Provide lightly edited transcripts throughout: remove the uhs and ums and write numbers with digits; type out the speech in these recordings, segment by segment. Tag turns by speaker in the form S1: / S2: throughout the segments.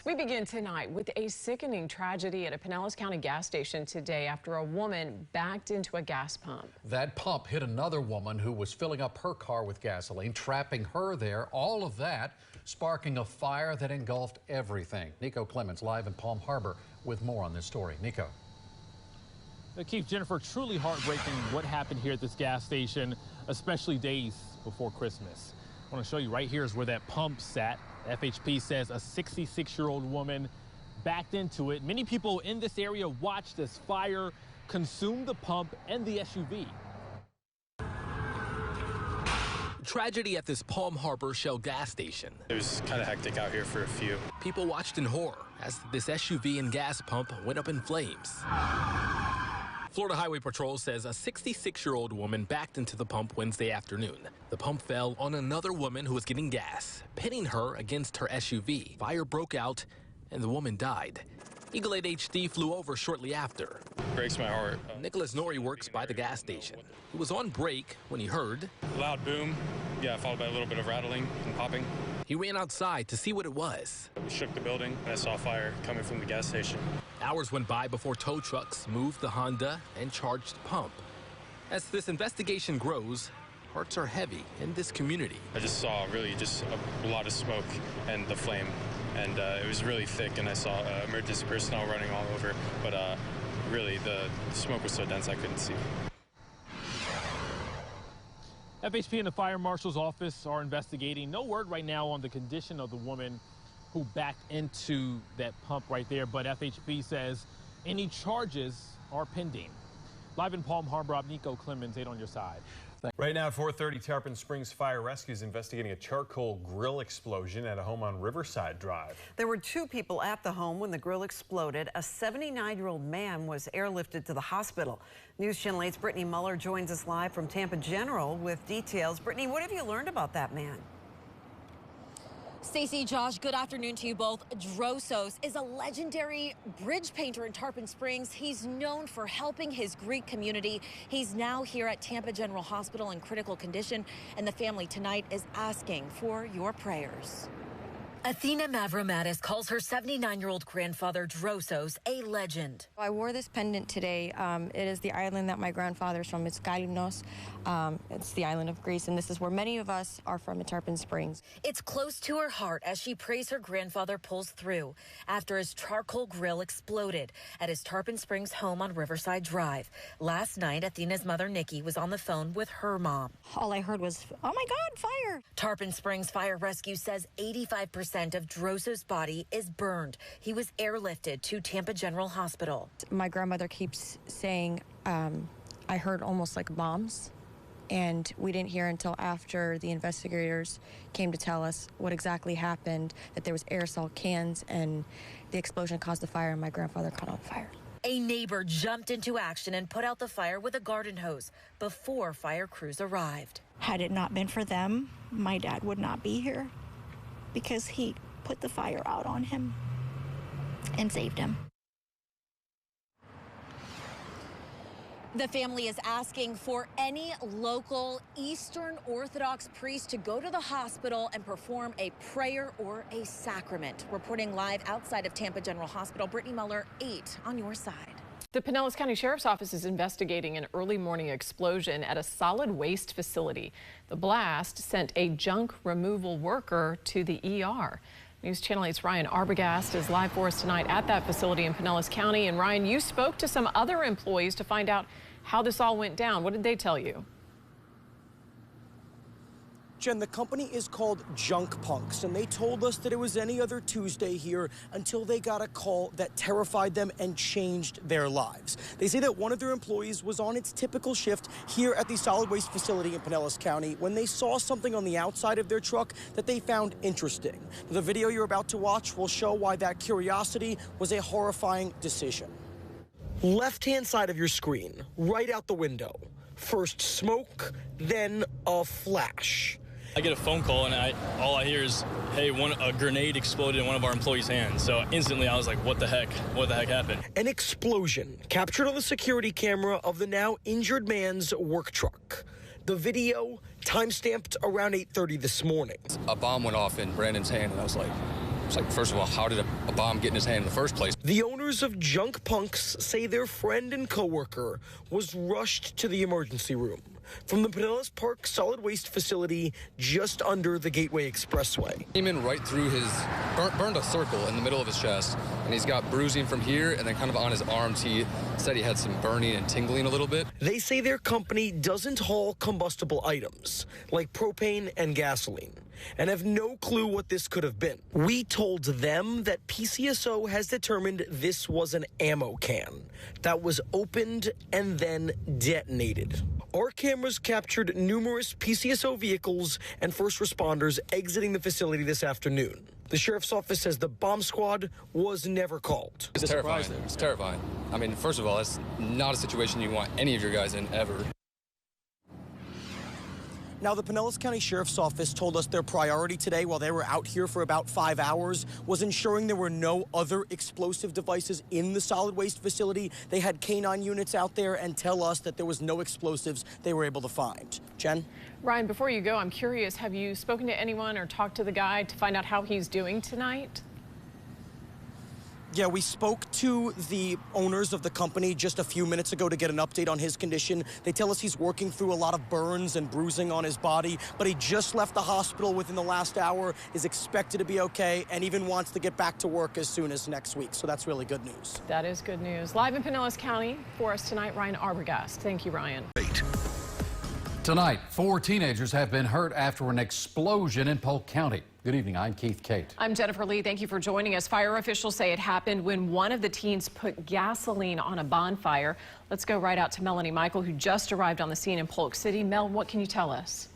S1: We begin tonight with a sickening tragedy at a Pinellas County gas station today after a woman backed into a gas pump.
S2: That pump hit another woman who was filling up her car with gasoline, trapping her there. All of that sparking a fire that engulfed everything. Nico Clemens live in Palm Harbor with more on this story. Nico.
S3: Keith, Jennifer, truly heartbreaking what happened here at this gas station, especially days before Christmas. I want to show you right here is where that pump sat. FHP says a 66-year-old woman backed into it. Many people in this area watched as fire consume the pump and the SUV. Tragedy at this Palm Harbor Shell gas station.
S4: It was kind of hectic out here for a few.
S3: People watched in horror as this SUV and gas pump went up in flames. Florida Highway Patrol says a 66-year-old woman backed into the pump Wednesday afternoon. The pump fell on another woman who was getting gas, pitting her against her SUV. Fire broke out and the woman died. Eagle 8 HD flew over shortly after.
S4: Breaks my heart.
S3: Nicholas Norrie works by the gas station. He was on break when he heard
S4: Loud boom, followed by a little bit of rattling and popping.
S3: He ran outside to see what it was.
S4: We shook the building and I saw fire coming from the gas station.
S3: Hours went by before tow trucks moved the Honda and charged the pump. As this investigation grows, hearts are heavy in this community.
S4: I just saw really just a lot of smoke and the flame, and it was really thick, and I saw emergency personnel running all over, but really the smoke was so dense I couldn't see.
S3: FHP and the fire marshal's office are investigating. No word right now on the condition of the woman who backed into that pump right there, but FHP says any charges are pending. Live in Palm Harbor, I'm Nico Clemens, 8 on your side.
S5: Right now at 4:30, Tarpon Springs Fire Rescue is investigating a charcoal grill explosion at a home on Riverside Drive.
S6: There were 2 people at the home when the grill exploded. A 79-year-old man was airlifted to the hospital. News Channel 8's Brittany Muller joins us live from Tampa General with details. Brittany, what have you learned about that man?
S7: Stacey, Josh, good afternoon to you both. Drosos is a legendary bridge painter in Tarpon Springs. He's known for helping his Greek community. He's now here at Tampa General Hospital in critical condition, and the family tonight is asking for your prayers.
S8: Athena Mavromatis calls her 79-year-old grandfather Drosos a legend.
S9: I wore this pendant today. It is the island that my grandfather's from. It's Kalinos. It's the island of Greece, and this is where many of us are from in Tarpon Springs.
S8: It's close to her heart as she prays her grandfather pulls through after his charcoal grill exploded at his Tarpon Springs home on Riverside Drive. Last night, Athena's mother, Nikki, was on the phone with her mom.
S9: All I heard was, oh my God, fire!
S8: Tarpon Springs Fire Rescue says 85% of Drosos' body is burned. He was airlifted to Tampa General Hospital.
S9: My grandmother keeps saying, I heard almost like bombs, and we didn't hear until after the investigators came to tell us what exactly happened, that there was aerosol cans and the explosion caused the fire and my grandfather caught on fire.
S8: A neighbor jumped into action and put out the fire with a garden hose before fire crews arrived.
S10: Had it not been for them, my dad would not be here, because he put the fire out on him and saved him.
S7: The family is asking for any local Eastern Orthodox priest to go to the hospital and perform a prayer or a sacrament. Reporting live outside of Tampa General Hospital, Brittany Muller, 8 on your side.
S1: The Pinellas County Sheriff's Office is investigating an early morning explosion at a solid waste facility. The blast sent a junk removal worker to the ER. News Channel 8's Ryan Arbogast is live for us tonight at that facility in Pinellas County. And Ryan, you spoke to some other employees to find out how this all went down. What did they tell you?
S11: Jen, the company is called Junk Punks, and they told us that it was any other Tuesday here until they got a call that terrified them and changed their lives. They say that one of their employees was on its typical shift here at the solid waste facility in Pinellas County when they saw something on the outside of their truck that they found interesting. The video you're about to watch will show why that curiosity was a horrifying decision. Left-hand side of your screen, right out the window. First smoke, then a flash.
S12: I get a phone call and all I hear is, hey, a grenade exploded in one of our employees' hands. So instantly I was like, what the heck? What the heck happened?
S11: An explosion captured on the security camera of the now injured man's work truck. The video time-stamped around 8:30 this morning.
S13: A bomb went off in Brandon's hand and I was like, It's like, first of all, how did a bomb get in his hand in the first place?
S11: The owners of Junk Punks say their friend and coworker was rushed to the emergency room from the Pinellas Park solid waste facility just under the Gateway Expressway.
S13: Came in right through his, burned a circle in the middle of his chest, and he's got bruising from here and then kind of on his arms. He said he had some burning and tingling a little bit.
S11: They say their company doesn't haul combustible items like propane and gasoline, and have no clue what this could have been. We told them that PCSO has determined this was an ammo can that was opened and then detonated. Our cameras captured numerous PCSO vehicles and first responders exiting the facility this afternoon. The sheriff's office says the bomb squad was never called.
S13: It's terrifying. It's terrifying. I mean, first of all, that's not a situation you want any of your guys in ever.
S11: Now, the Pinellas County Sheriff's Office told us their priority today, while they were out here for about 5 hours, was ensuring there were no other explosive devices in the solid waste facility. They had K9 units out there and tell us that there was no explosives they were able to find. Jen?
S1: Ryan, before you go, I'm curious, have you spoken to anyone or talked to the guy to find out how he's doing tonight?
S11: Yeah, we spoke to the owners of the company just a few minutes ago to get an update on his condition. They tell us he's working through a lot of burns and bruising on his body, but he just left the hospital within the last hour, is expected to be okay, and even wants to get back to work as soon as next week. So that's really good news.
S1: That is good news. Live in Pinellas County for us tonight, Ryan Arbogast. Thank you, Ryan.
S2: Tonight, 4 teenagers have been hurt after an explosion in Polk County. Good evening, I'm Keith Cate.
S1: I'm Jennifer Lee. Thank you for joining us. Fire officials say it happened when one of the teens put gasoline on a bonfire. Let's go right out to Melanie Michael, who just arrived on the scene in Polk City. Mel, what can you tell us?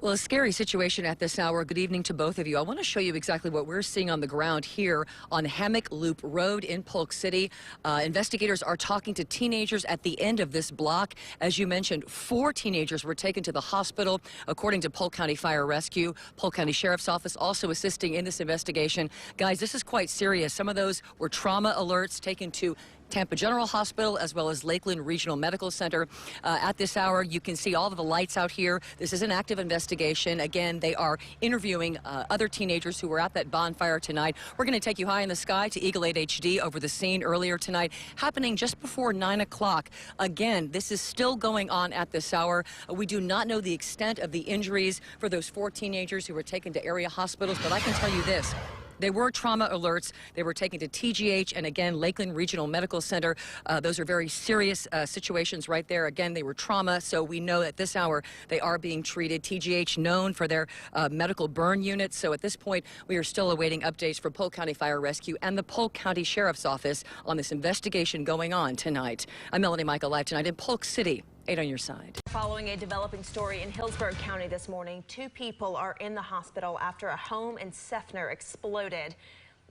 S14: Well, a scary situation at this hour. Good evening to both of you. I want to show you exactly what we're seeing on the ground here on Hammock Loop Road in Polk City. Investigators are talking to teenagers at the end of this block. As you mentioned, 4 teenagers were taken to the hospital, according to Polk County Fire Rescue. Polk County Sheriff's Office also assisting in this investigation. Guys, this is quite serious. Some of those were trauma alerts taken to Tampa General Hospital as well as Lakeland Regional Medical Center. At this hour, you can see all of the lights out here. This is an active investigation. Again, they are interviewing other teenagers who were at that bonfire tonight. We're going to take you high in the sky to Eagle 8 HD over the scene earlier tonight, happening just before 9 o'clock. Again, this is still going on at this hour. We do not know the extent of the injuries for those 4 teenagers who were taken to area hospitals, but I can tell you this. They were trauma alerts. They were taken to TGH and, again, Lakeland Regional Medical Center. Those are very serious situations right there. Again, they were trauma, so we know at this hour they are being treated. TGH known for their medical burn units. So at this point, we are still awaiting updates from Polk County Fire Rescue and the Polk County Sheriff's Office on this investigation going on tonight. I'm Melanie Michael, live tonight in Polk City. 8 on your side.
S15: Following a developing story in Hillsborough County this morning, 2 people are in the hospital after a home in Seffner exploded.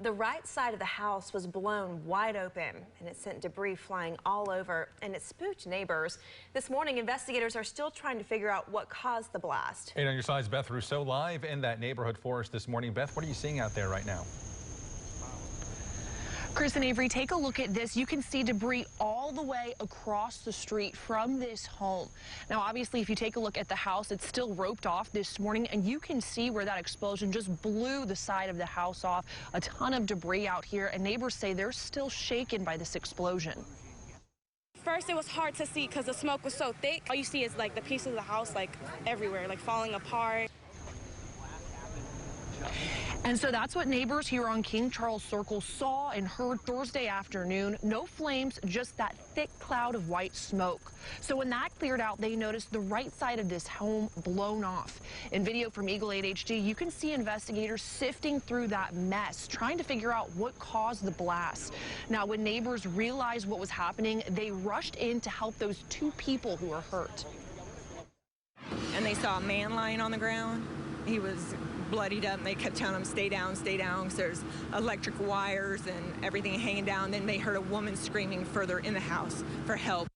S15: The right side of the house was blown wide open, and it sent debris flying all over, and it spooked neighbors. This morning, investigators are still trying to figure out what caused the blast.
S16: 8 on your side's Beth Rousseau live in that neighborhood for us this morning. Beth, what are you seeing out there right now?
S17: Chris and Avery, take a look at this. You can see debris all the way across the street from this home. Now, obviously, if you take a look at the house, it's still roped off this morning, and you can see where that explosion just blew the side of the house off. A ton of debris out here, and neighbors say they're still shaken by this explosion.
S18: First, it was hard to see because the smoke was so thick. All you see is like the pieces of the house like everywhere, like falling apart.
S17: And so that's what neighbors here on King Charles Circle saw and heard Thursday afternoon. No flames, just that thick cloud of white smoke. So when that cleared out, they noticed the right side of this home blown off. In video from Eagle 8 HD, you can see investigators sifting through that mess, trying to figure out what caused the blast. Now, when neighbors realized what was happening, they rushed in to help those 2 people who were hurt.
S19: And they saw a man lying on the ground. He was bloodied up, and they kept telling him, stay down, because there's electric wires and everything hanging down. Then they heard a woman screaming further in the house for help.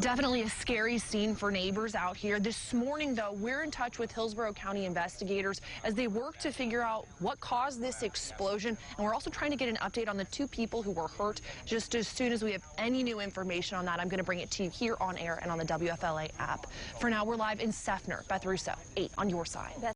S17: Definitely a scary scene for neighbors out here. This morning, though, we're in touch with Hillsborough County investigators as they work to figure out what caused this explosion. And we're also trying to get an update on the 2 people who were hurt. Just as soon as we have any new information on that, I'm going to bring it to you here on air and on the WFLA app. For now, we're live in Seffner. Beth Russo, 8 on your side.